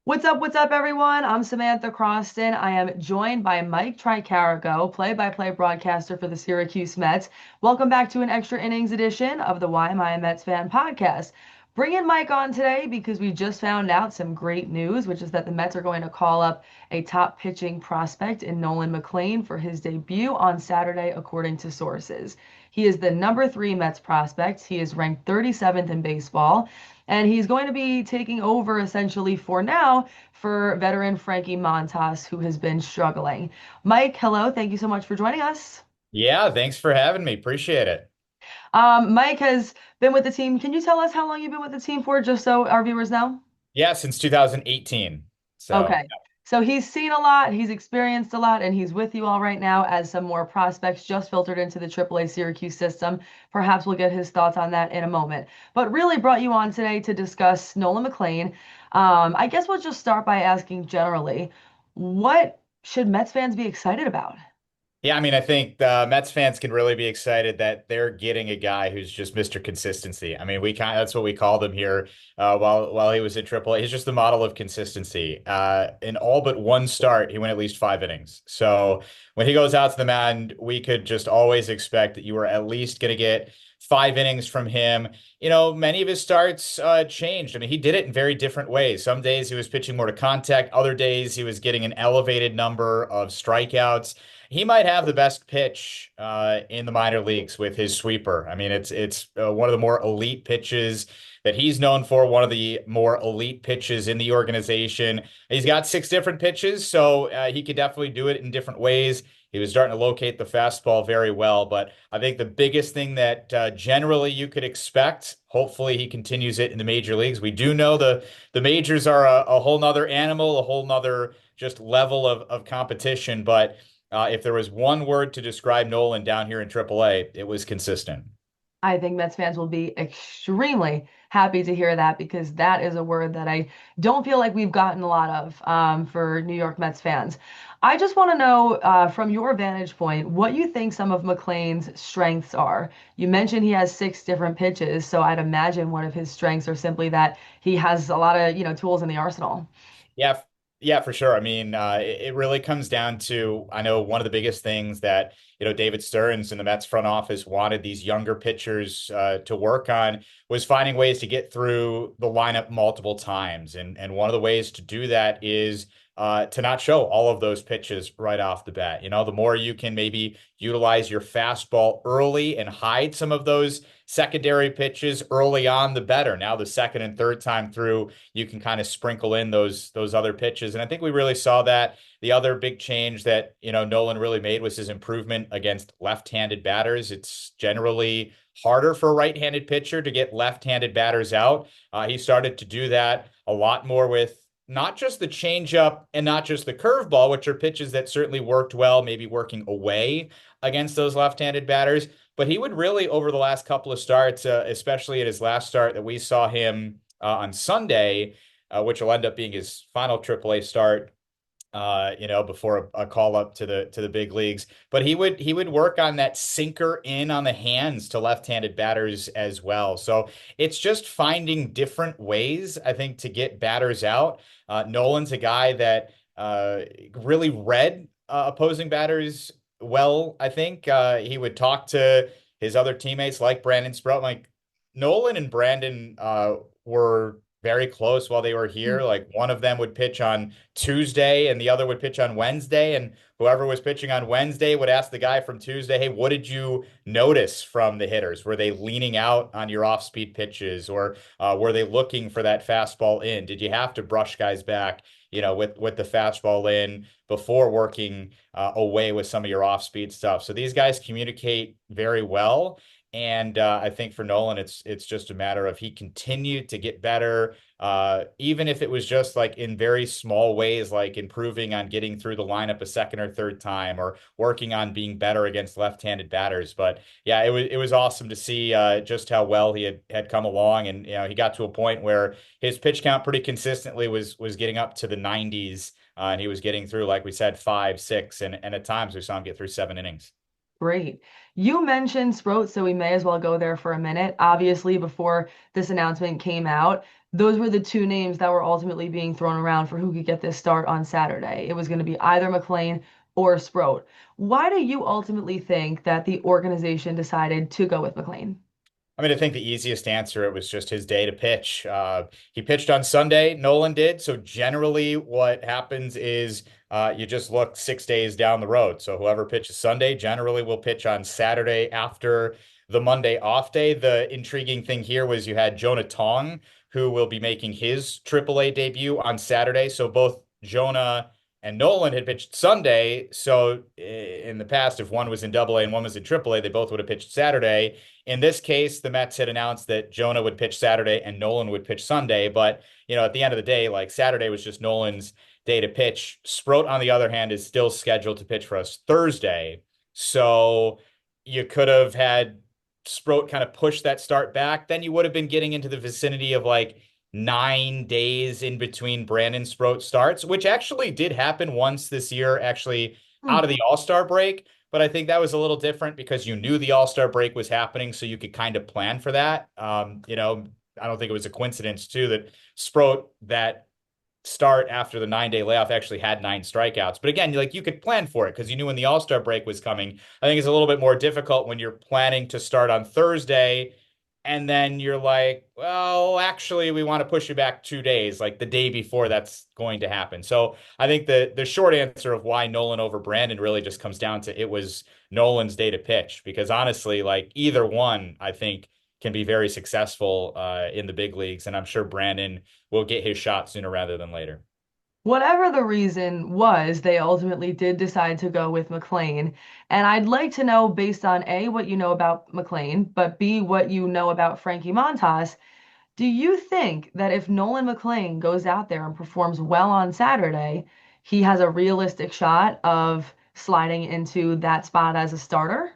What's up, everyone? I'm Samantha Croston. I am joined by Mike Tricarico, play-by-play broadcaster for the Syracuse Mets. Welcome back to an extra innings edition of the Why Am I a Mets Fan podcast. Bringing Mike on today because we just found out some great news, which is that the Mets are going to call up a top pitching prospect in Nolan McLean for his debut on Saturday, according to sources. He is the number three Mets prospect. He is ranked 37th in baseball. And he's going to be taking over essentially for now for veteran Frankie Montas, who has been struggling. Mike, hello. Thank you so much for joining us. Yeah, thanks for having me. Appreciate it. Mike has been with the team. Can you tell us how long you've been with the team for, just so our viewers know? Yeah, since 2018. So, Okay. So he's seen a lot, he's experienced a lot, and he's with you all right now as some more prospects just filtered into the AAA Syracuse system. Perhaps we'll get his thoughts on that in a moment. But really brought you on today to discuss Nolan McLean. I guess we'll just start by asking generally, what should Mets fans be excited about? yeah, I mean, I think the Mets fans can really be excited that they're getting a guy who's just Mr. Consistency. I mean, that's what we called him here while he was in AAA. He's just the model of consistency. In all but one start, he went at least 5 innings. So when he goes out to the mound, we could just always expect that you were at least going to get 5 innings from him. Many of his starts changed. I mean, he did it in very different ways. Some days he was pitching more to contact, other days he was getting an elevated number of strikeouts. He might have the best pitch in the minor leagues with his sweeper. I mean, it's one of the more elite pitches that he's known for, one of the more elite pitches in the organization. He's got 6 different pitches, so he could definitely do it in different ways. He was starting to locate the fastball very well, but I think the biggest thing that generally you could expect, hopefully he continues it in the major leagues. We do know the majors are a whole nother animal, a whole nother just level of competition, but if there was one word to describe Nolan down here in AAA, it was consistent. I think Mets fans will be extremely happy to hear that because that is a word that I don't feel like we've gotten a lot of for New York Mets fans. I just want to know from your vantage point what you think some of McLean's strengths are. You mentioned he has 6 different pitches, so I'd imagine one of his strengths are simply that he has a lot of, tools in the arsenal. Yeah, yeah, for sure. I mean, it really comes down to, I know one of the biggest things that, David Stearns and the Mets front office wanted these younger pitchers to work on was finding ways to get through the lineup multiple times. And one of the ways to do that is to not show all of those pitches right off the bat. The more you can maybe utilize your fastball early and hide some of those secondary pitches early on, the better. Now, the second and third time through, you can kind of sprinkle in those other pitches. And I think we really saw that. The other big change that, Nolan really made was his improvement against left-handed batters. It's generally harder for a right-handed pitcher to get left-handed batters out. He started to do that a lot more with not just the changeup and not just the curveball, which are pitches that certainly worked well, maybe working away against those left-handed batters. But he would really, over the last couple of starts, especially at his last start that we saw him on Sunday, which will end up being his final AAA start, before a call up to the big leagues. But he would work on that sinker in on the hands to left-handed batters as well. So it's just finding different ways, I think, to get batters out. Nolan's a guy that really read opposing batters well. I think he would talk to his other teammates like Brandon Sprout. Like Nolan and Brandon were very close while they were here. Like one of them would pitch on Tuesday and the other would pitch on Wednesday. And whoever was pitching on Wednesday would ask the guy from Tuesday, hey, what did you notice from the hitters? Were they leaning out on your off-speed pitches or were they looking for that fastball in? Did you have to brush guys back, with the fastball in before working away with some of your off-speed stuff? So these guys communicate very well. And I think for Nolan, it's just a matter of he continued to get better, even if it was just like in very small ways, like improving on getting through the lineup a second or third time, or working on being better against left-handed batters. But yeah, it was awesome to see just how well he had come along, and he got to a point where his pitch count pretty consistently was getting up to the 90s, and he was getting through, like we said, 5, 6, and at times we saw him get through 7 innings. Great. You mentioned Sproat, so we may as well go there for a minute. Obviously, before this announcement came out, those were the two names that were ultimately being thrown around for who could get this start on Saturday. It was going to be either McLean or Sproat. Why do you ultimately think that the organization decided to go with McLean? I mean, I think the easiest answer, it was just his day to pitch. He pitched on Sunday, Nolan did. So generally what happens is you just look 6 days down the road. So whoever pitches Sunday generally will pitch on Saturday after the Monday off day. The intriguing thing here was you had Jonah Tong, who will be making his AAA debut on Saturday. So both Jonah and Nolan had pitched Sunday. So in the past, if one was in AA and one was in AAA, they both would have pitched Saturday. In this case, the Mets had announced that Jonah would pitch Saturday and Nolan would pitch Sunday. But, at the end of the day, like Saturday was just Nolan's day to pitch. Sproat, on the other hand, is still scheduled to pitch for us Thursday. So you could have had Sproat kind of push that start back. Then you would have been getting into the vicinity of like 9 days in between Brandon Sproat starts, which actually did happen once this year, actually out of the All-Star break. But I think that was a little different because you knew the All-Star break was happening, so you could kind of plan for that. I don't think it was a coincidence too that Sproat, that start after the 9 day layoff, actually had 9 strikeouts. But again, like you could plan for it because you knew when the All-Star break was coming. I think it's a little bit more difficult when you're planning to start on Thursday and then you're like, well, actually, we want to push you back 2 days, like the day before that's going to happen. So I think the short answer of why Nolan over Brandon really just comes down to it was Nolan's day to pitch. Because honestly, like either one, I think can be very successful in the big leagues. And I'm sure Brandon will get his shot sooner rather than later. Whatever the reason was, they ultimately did decide to go with McLean. And I'd like to know, based on A, what you know about McLean, but B, what you know about Frankie Montas, do you think that if Nolan McLean goes out there and performs well on Saturday, he has a realistic shot of sliding into that spot as a starter?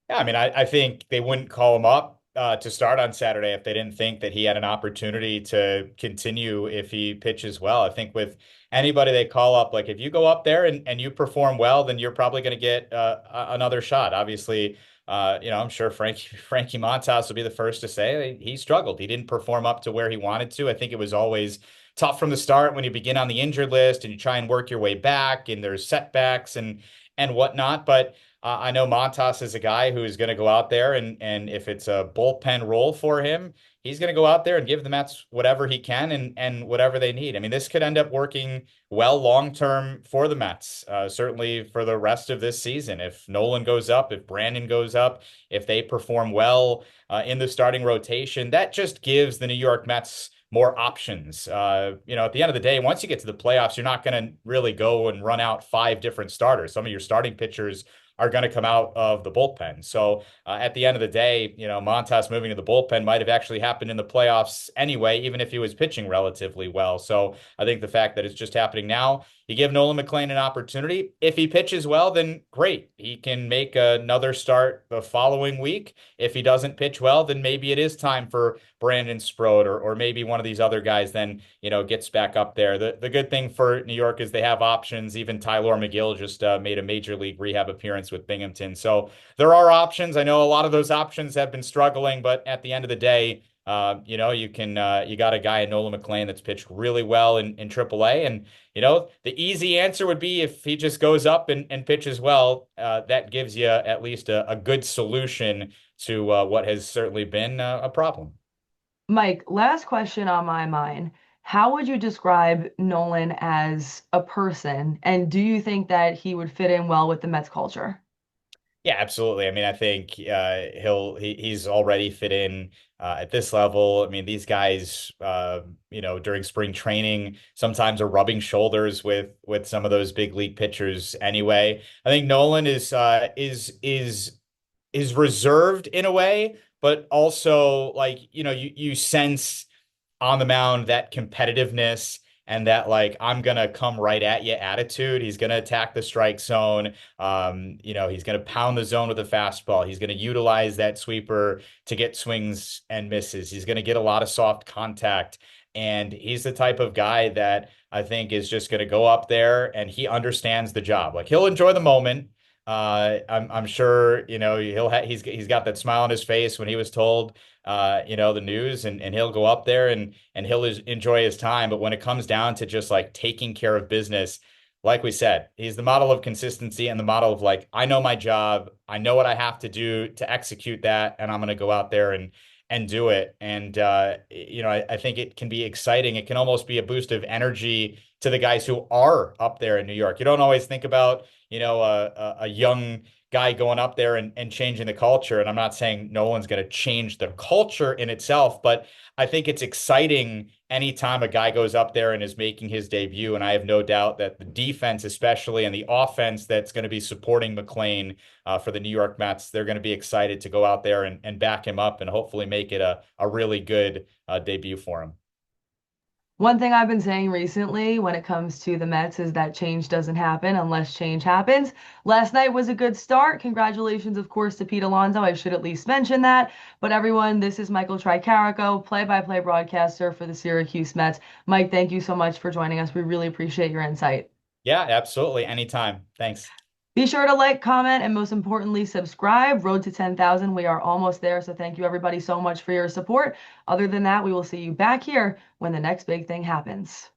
Yeah, I mean, I think they wouldn't call him up to start on Saturday if they didn't think that he had an opportunity to continue if he pitches well. I think with anybody they call up, like if you go up there and you perform well, then you're probably going to get another shot. Obviously, I'm sure Frankie Montas will be the first to say he struggled. He didn't perform up to where he wanted to. I think it was always tough from the start when you begin on the injured list and you try and work your way back and there's setbacks and whatnot. But I know Montas is a guy who is going to go out there and if it's a bullpen role for him, he's going to go out there and give the Mets whatever he can and whatever they need. I mean, this could end up working well long term for the Mets, certainly for the rest of this season. If Nolan goes up, if Brandon goes up, if they perform well in the starting rotation, that just gives the New York Mets more options. At the end of the day, once you get to the playoffs, you're not going to really go and run out five different starters. Some of your starting pitchers are going to come out of the bullpen. So at the end of the day, Montas moving to the bullpen might have actually happened in the playoffs anyway, even if he was pitching relatively well. So I think the fact that it's just happening now, you give Nolan McLean an opportunity. If he pitches well, then great. He can make another start the following week. If he doesn't pitch well, then maybe it is time for Brandon Sproat or maybe one of these other guys then, gets back up there. The good thing for New York is they have options. Even Tylor Megill just made a major league rehab appearance with Binghamton. So there are options. I know a lot of those options have been struggling, but at the end of the day, you got a guy in Nolan McLean that's pitched really well in AAA. And, the easy answer would be if he just goes up and pitches well, that gives you at least a good solution to what has certainly been a problem. Mike, last question on my mind. How would you describe Nolan as a person? And do you think that he would fit in well with the Mets culture? Yeah, absolutely. I mean, I think he's already fit in at this level. I mean, these guys, during spring training, sometimes are rubbing shoulders with some of those big league pitchers. Anyway, I think Nolan is reserved in a way, but also like you sense on the mound that competitiveness and that like I'm gonna come right at you attitude. He's gonna attack the strike zone. He's gonna pound the zone with a fastball. He's gonna utilize that sweeper to get swings and misses. He's gonna get a lot of soft contact. And he's the type of guy that I think is just gonna go up there and he understands the job. Like he'll enjoy the moment. I'm sure, he's got that smile on his face when he was told, the news, and he'll go up there and he'll enjoy his time. But when it comes down to just like taking care of business, like we said, he's the model of consistency and the model of like, I know my job, I know what I have to do to execute that, and I'm going to go out there and do it. And I think it can be exciting. It can almost be a boost of energy to the guys who are up there in New York. You don't always think about a young guy going up there and changing the culture. And I'm not saying Nolan's going to change the culture in itself, but I think it's exciting anytime a guy goes up there and is making his debut. And I have no doubt that the defense, especially, and the offense that's going to be supporting McLean for the New York Mets, they're going to be excited to go out there and back him up and hopefully make it a really good debut for him. One thing I've been saying recently when it comes to the Mets is that change doesn't happen unless change happens. Last night was a good start. Congratulations, of course, to Pete Alonso. I should at least mention that. But everyone, this is Michael Tricarico, play-by-play broadcaster for the Syracuse Mets. Mike, thank you so much for joining us. We really appreciate your insight. Yeah, absolutely. Anytime. Thanks. Be sure to like, comment, and most importantly, subscribe. Road to 10,000. We are almost there. So thank you everybody so much for your support. Other than that, we will see you back here when the next big thing happens.